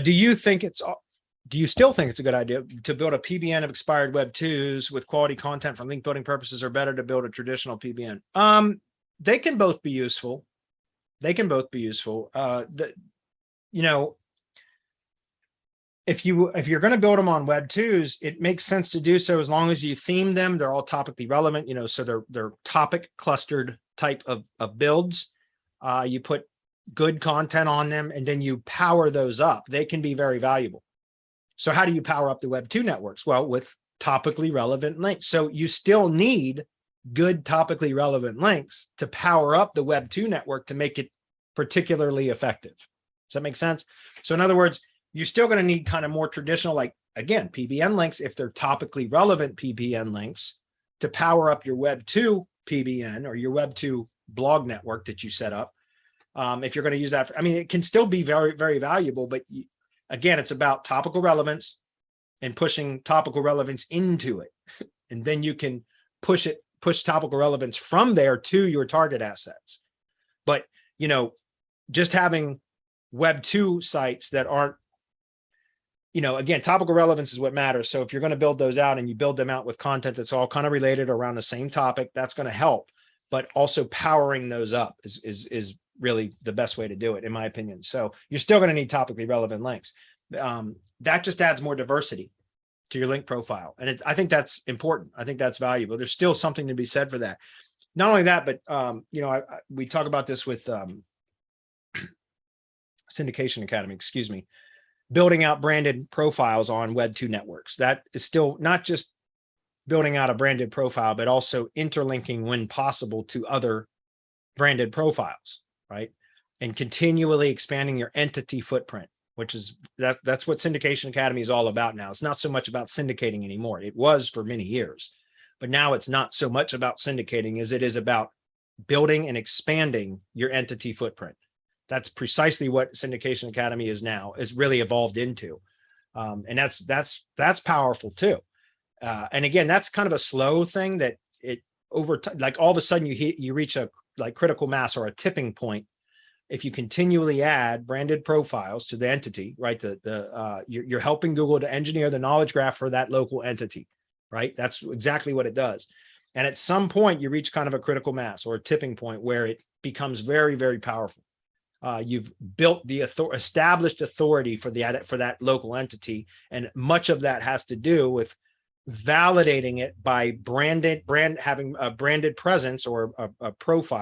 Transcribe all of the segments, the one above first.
Do you still think it's a good idea to build a PBN of expired Web 2s with quality content for link building purposes, or better to build a traditional PBN? They can both be useful. They can both be useful. If you're going to build them on Web 2s, it makes sense to do so as long as you theme them. They're all topically relevant, so they're topic clustered type of builds. You put good content on them and then you power those up. They can be very valuable. So how do you power up the Web 2 networks? Well, with topically relevant links. So you still need good topically relevant links to power up the Web 2 network to make it particularly effective. Does that make sense? So in other words, you're still going to need kind of more traditional, like, again, PBN links, if they're topically relevant PBN links, to power up your Web 2 PBN or your Web 2 blog network that you set up. If you're going to use that, it can still be very, very valuable, but again, it's about topical relevance and pushing topical relevance into it. And then you can push topical relevance from there to your target assets. But, just having Web 2 sites that aren't, again, topical relevance is what matters. So if you're going to build those out and you build them out with content that's all kind of related around the same topic, that's going to help. But also powering those up is really the best way to do it, in my opinion. So you're still going to need topically relevant links. That just adds more diversity to your link profile. And I think that's important. I think that's valuable. There's still something to be said for that. Not only that, but, we talk about this with Syndication Academy, building out branded profiles on Web 2 networks. That is still not just building out a branded profile, but also interlinking when possible to other branded profiles, right? And continually expanding your entity footprint, which is that's what Syndication Academy is all about now. It's not so much about syndicating anymore. It was for many years, but now it's not so much about syndicating as it is about building and expanding your entity footprint. That's precisely what Syndication Academy is now, is really evolved into. And that's powerful too. And again, that's kind of a slow thing that over time, like all of a sudden you reach a critical mass or a tipping point. If you continually add branded profiles to the entity, right? You're helping Google to engineer the knowledge graph for that local entity, right? That's exactly what it does. And at some point you reach kind of a critical mass or a tipping point where it becomes very, very powerful. You've built the established authority for that local entity. And much of that has to do with validating it by having a branded presence or a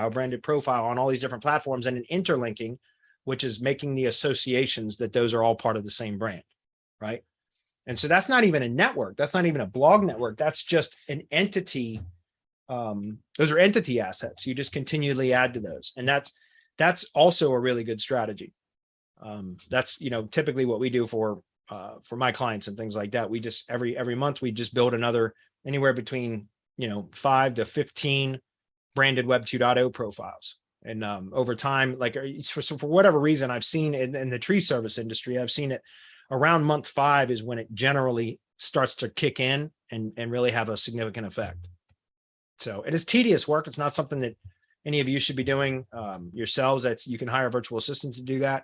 branded profile on all these different platforms, and an interlinking, which is making the associations that those are all part of the same brand, right? And so that's not even a network. That's not even a blog network. That's just an entity. Those are entity assets. You just continually add to those. And that's also a really good strategy. That's, typically what we do for my clients and things like that. We just every month we just build anywhere between 5 to 15 branded Web 2.0 profiles. And over time, like for whatever reason, I've seen in the tree service industry, I've seen it around month 5 is when it generally starts to kick in and really have a significant effect. So it is tedious work. It's not something that any of you should be doing yourselves. You can hire a virtual assistant to do that.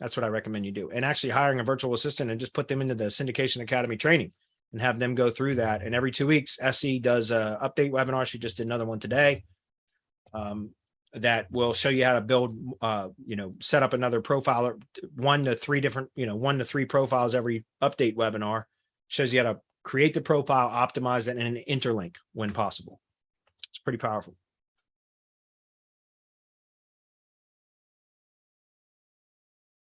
That's what I recommend you do. And actually hiring a virtual assistant and just put them into the Syndication Academy training and have them go through that. And every 2 weeks, SE does a update webinar. She just did another one today that will show you how to build, set up another profile, 1 to 3 different, 1 to 3 profiles every update webinar. Shows you how to create the profile, optimize it, and interlink when possible. It's pretty powerful.